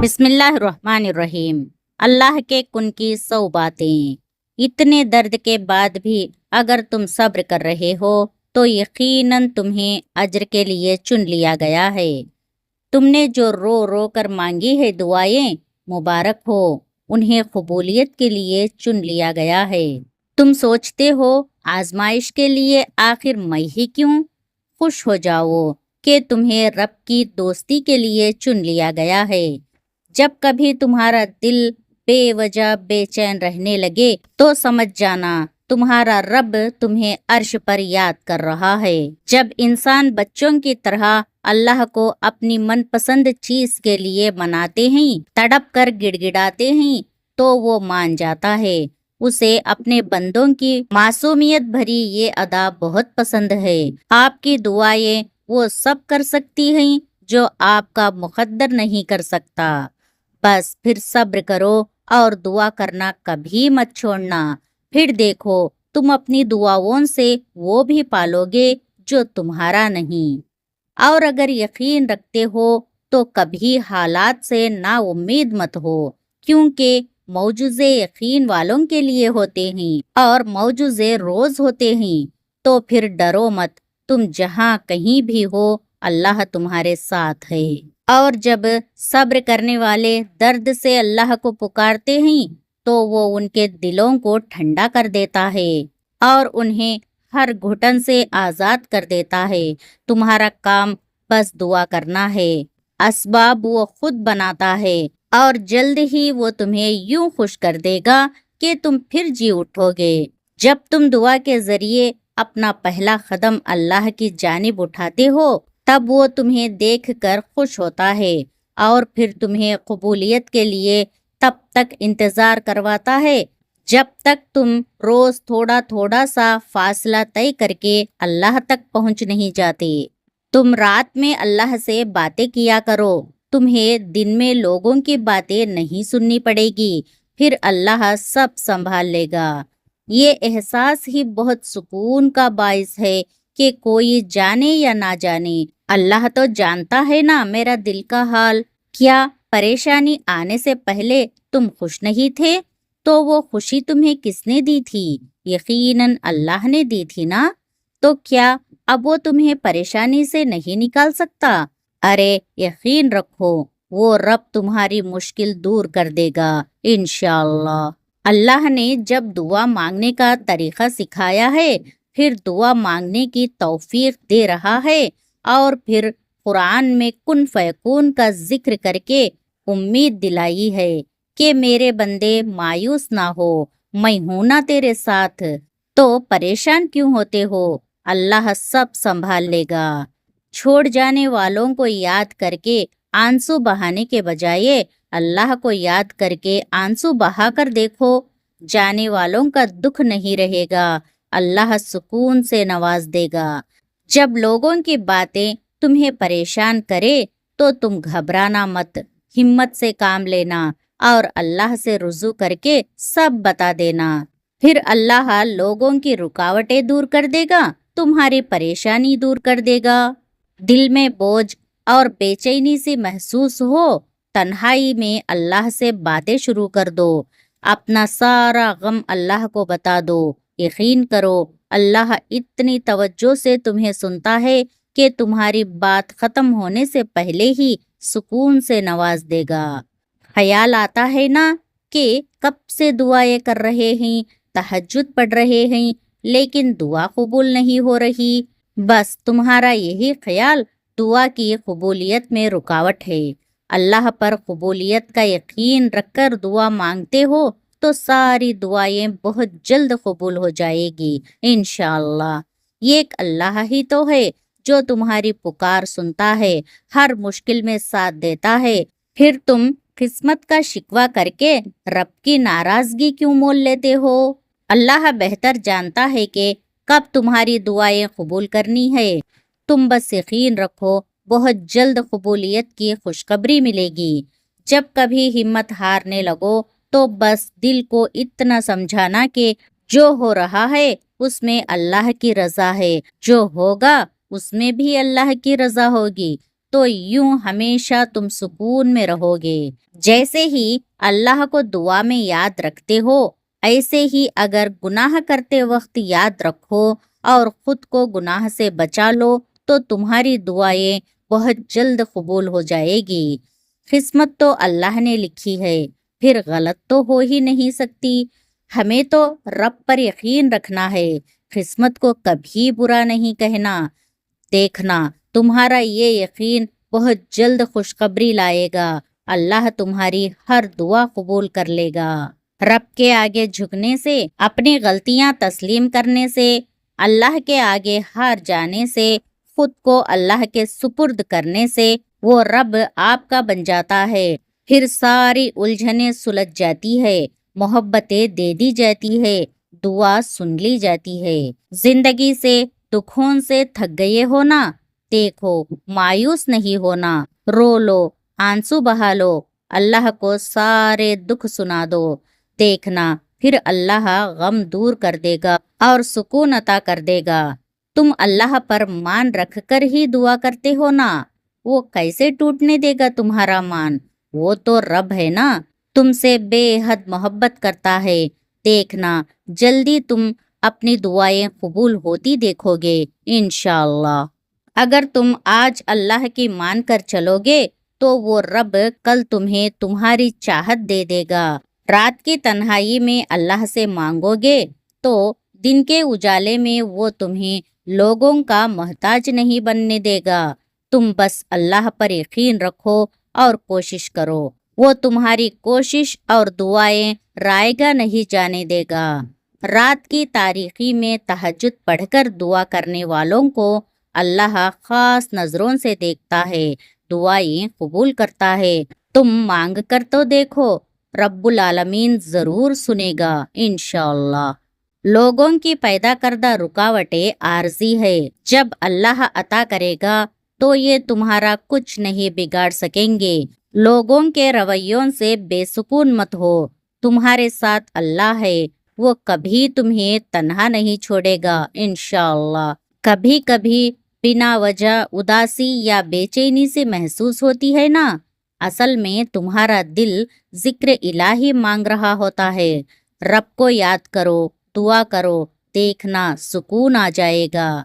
بسم اللہ الرحمن الرحیم۔ اللہ کے کن کی 100 باتیں۔ اتنے درد کے بعد بھی اگر تم صبر کر رہے ہو تو یقیناً تمہیں اجر کے لیے چن لیا گیا ہے۔ تم نے جو رو رو کر مانگی ہے دعائیں، مبارک ہو، انہیں قبولیت کے لیے چن لیا گیا ہے۔ تم سوچتے ہو آزمائش کے لیے آخر میں ہی کیوں؟ خوش ہو جاؤ کہ تمہیں رب کی دوستی کے لیے چن لیا گیا ہے۔ جب کبھی تمہارا دل بے وجہ بے چین رہنے لگے تو سمجھ جانا تمہارا رب تمہیں عرش پر یاد کر رہا ہے۔ جب انسان بچوں کی طرح اللہ کو اپنی من پسند چیز کے لیے مناتے ہیں، تڑپ کر گڑ گڑاتے ہیں تو وہ مان جاتا ہے۔ اسے اپنے بندوں کی معصومیت بھری یہ ادا بہت پسند ہے۔ آپ کی دعائیں وہ سب کر سکتی ہیں جو آپ کا مقدر نہیں کر سکتا۔ بس پھر صبر کرو اور دعا کرنا کبھی مت چھوڑنا، پھر دیکھو تم اپنی دعاؤں سے وہ بھی پالو گے جو تمہارا نہیں۔ اور اگر یقین رکھتے ہو تو کبھی حالات سے نا امید مت ہو، کیونکہ معجزے یقین والوں کے لیے ہوتے ہیں اور معجزے روز ہوتے ہیں۔ تو پھر ڈرو مت، تم جہاں کہیں بھی ہو اللہ تمہارے ساتھ ہے۔ اور جب صبر کرنے والے درد سے اللہ کو پکارتے ہیں تو وہ ان کے دلوں کو ٹھنڈا کر دیتا ہے اور انہیں ہر گھٹن سے آزاد کر دیتا ہے۔ تمہارا کام بس دعا کرنا ہے، اسباب وہ خود بناتا ہے اور جلد ہی وہ تمہیں یوں خوش کر دے گا کہ تم پھر جی اٹھو گے۔ جب تم دعا کے ذریعے اپنا پہلا قدم اللہ کی جانب اٹھاتے ہو تب وہ تمہیں دیکھ کر خوش ہوتا ہے اور پھر تمہیں قبولیت کے لیے تب تک انتظار کرواتا ہے جب تک تم روز تھوڑا تھوڑا سا فاصلہ طے کر کے اللہ تک پہنچ نہیں جاتے۔ تم رات میں اللہ سے باتیں کیا کرو، تمہیں دن میں لوگوں کی باتیں نہیں سننی پڑے گی، پھر اللہ سب سنبھال لے گا۔ یہ احساس ہی بہت سکون کا باعث ہے کہ کوئی جانے یا نہ جانے، اللہ تو جانتا ہے نا میرا دل کا حال۔ کیا پریشانی آنے سے پہلے تم خوش نہیں تھے؟ تو وہ خوشی تمہیں کس نے دی تھی؟ یقیناً اللہ نے دی تھی نا۔ تو کیا اب وہ تمہیں پریشانی سے نہیں نکال سکتا؟ ارے یقین رکھو وہ رب تمہاری مشکل دور کر دے گا انشاءاللہ۔ اللہ نے جب دعا مانگنے کا طریقہ سکھایا ہے، پھر دعا مانگنے کی توفیق دے رہا ہے اور پھر قرآن میں کن فیکون کا ذکر کر کے امید دلائی ہے کہ میرے بندے مایوس نہ ہو، میں ہوں نا تیرے ساتھ، تو پریشان کیوں ہوتے ہو؟ اللہ سب سنبھال لے گا۔ چھوڑ جانے والوں کو یاد کر کے آنسو بہانے کے بجائے اللہ کو یاد کر کے آنسو بہا کر دیکھو، جانے والوں کا دکھ نہیں رہے گا، اللہ سکون سے نواز دے گا۔ جب لوگوں کی باتیں تمہیں پریشان کرے تو تم گھبرانا مت، ہمت سے کام لینا اور اللہ سے رجوع کر کے سب بتا دینا، پھر اللہ لوگوں کی رکاوٹیں دور کر دے گا، تمہاری پریشانی دور کر دے گا۔ دل میں بوجھ اور بے چینی سے محسوس ہو، تنہائی میں اللہ سے باتیں شروع کر دو، اپنا سارا غم اللہ کو بتا دو، یقین کرو اللہ اتنی توجہ سے تمہیں سنتا ہے کہ تمہاری بات ختم ہونے سے پہلے ہی سکون سے نواز دے گا۔ خیال آتا ہے نا کہ کب سے دعائیں کر رہے ہیں، تہجد پڑھ رہے ہیں، لیکن دعا قبول نہیں ہو رہی۔ بس تمہارا یہی خیال دعا کی قبولیت میں رکاوٹ ہے۔ اللہ پر قبولیت کا یقین رکھ کر دعا مانگتے ہو تو ساری دعائیں بہت جلد قبول ہو جائے گی انشاءاللہ۔ یہ ایک اللہ ہی تو ہے جو تمہاری پکار سنتا ہے، ہر مشکل میں ساتھ دیتا ہے، پھر تم قسمت کا شکوہ کر کے رب کی ناراضگی کیوں مول لیتے ہو؟ اللہ بہتر جانتا ہے کہ کب تمہاری دعائیں قبول کرنی ہے۔ تم بس یقین رکھو بہت جلد قبولیت کی خوشخبری ملے گی۔ جب کبھی ہمت ہارنے لگو تو بس دل کو اتنا سمجھانا کہ جو ہو رہا ہے اس میں اللہ کی رضا ہے، جو ہوگا اس میں بھی اللہ کی رضا ہوگی۔ تو یوں ہمیشہ تم سکون میں رہو گے۔ جیسے ہی اللہ کو دعا میں یاد رکھتے ہو، ایسے ہی اگر گناہ کرتے وقت یاد رکھو اور خود کو گناہ سے بچا لو تو تمہاری دعائیں بہت جلد قبول ہو جائے گی۔ قسمت تو اللہ نے لکھی ہے، پھر غلط تو ہو ہی نہیں سکتی۔ ہمیں تو رب پر یقین رکھنا ہے، قسمت کو کبھی برا نہیں کہنا۔ دیکھنا تمہارا یہ یقین بہت جلد خوشخبری لائے گا، اللہ تمہاری ہر دعا قبول کر لے گا۔ رب کے آگے جھکنے سے، اپنی غلطیاں تسلیم کرنے سے، اللہ کے آگے ہار جانے سے، خود کو اللہ کے سپرد کرنے سے وہ رب آپ کا بن جاتا ہے۔ پھر ساری الجھنیں سلجھ جاتی ہے، محبتیں دے دی جاتی ہے، دعا سن لی جاتی ہے۔ زندگی سے دکھوں سے تھک گئے ہو نا، دیکھو مایوس نہیں ہونا، رو لو، آنسو بہا لو، اللہ کو سارے دکھ سنا دو۔ دیکھنا پھر اللہ غم دور کر دے گا اور سکون عطا کر دے گا۔ تم اللہ پر مان رکھ کر ہی دعا کرتے ہو نا، وہ کیسے ٹوٹنے دے گا تمہارا مان؟ وہ تو رب ہے نا، تم سے بے حد محبت کرتا ہے۔ دیکھنا جلدی تم اپنی دعائیں قبول ہوتی دیکھو گے انشاءاللہ۔ اگر تم آج اللہ کی مان کر چلو گے تو وہ رب کل تمہیں تمہاری چاہت دے دے گا۔ رات کی تنہائی میں اللہ سے مانگو گے تو دن کے اجالے میں وہ تمہیں لوگوں کا محتاج نہیں بننے دے گا۔ تم بس اللہ پر یقین رکھو اور کوشش کرو، وہ تمہاری کوشش اور دعائیں رائیگاں نہیں جانے دے گا۔ رات کی تاریکی میں تہجد پڑھ کر دعا کرنے والوں کو اللہ خاص نظروں سے دیکھتا ہے، دعائیں قبول کرتا ہے۔ تم مانگ کر تو دیکھو، رب العالمین ضرور سنے گا انشاءاللہ۔ لوگوں کی پیدا کردہ رکاوٹیں عارضی ہے، جب اللہ عطا کرے گا تو یہ تمہارا کچھ نہیں بگاڑ سکیں گے۔ لوگوں کے رویوں سے بے سکون مت ہو، تمہارے ساتھ اللہ ہے، وہ کبھی تمہیں تنہا نہیں چھوڑے گا انشاءاللہ۔ کبھی کبھی بنا وجہ اداسی یا بے چینی سے محسوس ہوتی ہے نا، اصل میں تمہارا دل ذکر الہی مانگ رہا ہوتا ہے۔ رب کو یاد کرو، دعا کرو، دیکھنا سکون آ جائے گا۔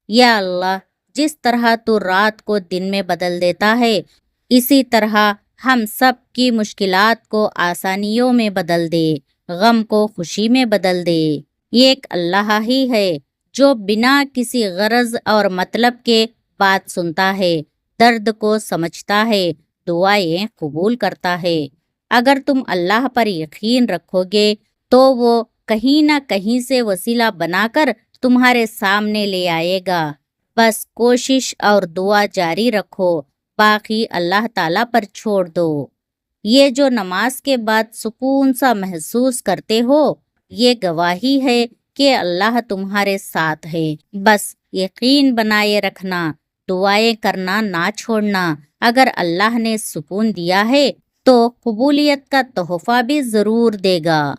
یا اللہ، جس طرح تو رات کو دن میں بدل دیتا ہے، اسی طرح ہم سب کی مشکلات کو آسانیوں میں بدل دے، غم کو خوشی میں بدل دے۔ ایک اللہ ہی ہے جو بنا کسی غرض اور مطلب کے بات سنتا ہے، درد کو سمجھتا ہے، دعائیں قبول کرتا ہے۔ اگر تم اللہ پر یقین رکھو گے تو وہ کہیں نہ کہیں سے وسیلہ بنا کر تمہارے سامنے لے آئے گا۔ بس کوشش اور دعا جاری رکھو، باقی اللہ تعالیٰ پر چھوڑ دو۔ یہ جو نماز کے بعد سکون سا محسوس کرتے ہو، یہ گواہی ہے کہ اللہ تمہارے ساتھ ہے۔ بس یقین بنائے رکھنا، دعائیں کرنا نہ چھوڑنا۔ اگر اللہ نے سکون دیا ہے تو قبولیت کا تحفہ بھی ضرور دے گا۔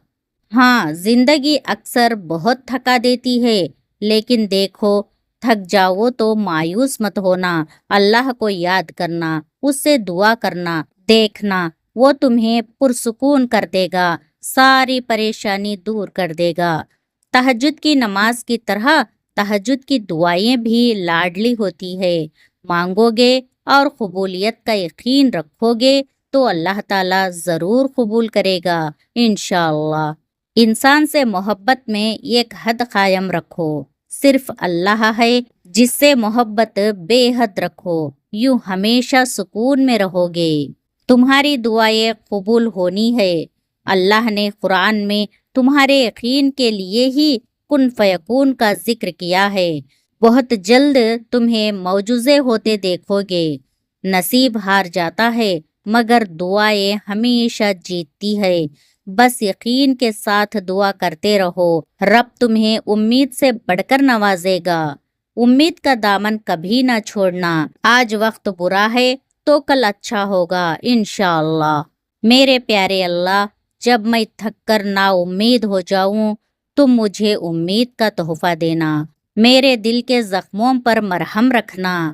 ہاں، زندگی اکثر بہت تھکا دیتی ہے، لیکن دیکھو تھک جاؤ تو مایوس مت ہونا، اللہ کو یاد کرنا، اس سے دعا کرنا، دیکھنا وہ تمہیں پرسکون کر دے گا، ساری پریشانی دور کر دے گا۔ تہجد کی نماز کی طرح تہجد کی دعائیں بھی لاڈلی ہوتی ہے، مانگو گے اور قبولیت کا یقین رکھو گے تو اللہ تعالیٰ ضرور قبول کرے گا انشاءاللہ۔ انسان سے محبت میں ایک حد قائم رکھو، صرف اللہ ہے جس سے محبت بے حد رکھو، یوں ہمیشہ سکون میں رہو گے۔ تمہاری دعائیں قبول ہونی ہے۔ اللہ نے قرآن میں تمہارے یقین کے لیے ہی کن فیکون کا ذکر کیا ہے۔ بہت جلد تمہیں معجزے ہوتے دیکھو گے۔ نصیب ہار جاتا ہے مگر دعائیں ہمیشہ جیتتی ہے۔ بس یقین کے ساتھ دعا کرتے رہو، رب تمہیں امید سے بڑھ کر نوازے گا۔ امید کا دامن کبھی نہ چھوڑنا، آج وقت برا ہے تو کل اچھا ہوگا انشاءاللہ۔ میرے پیارے اللہ، جب میں تھک کر نا امید ہو جاؤں تم مجھے امید کا تحفہ دینا، میرے دل کے زخموں پر مرہم رکھنا،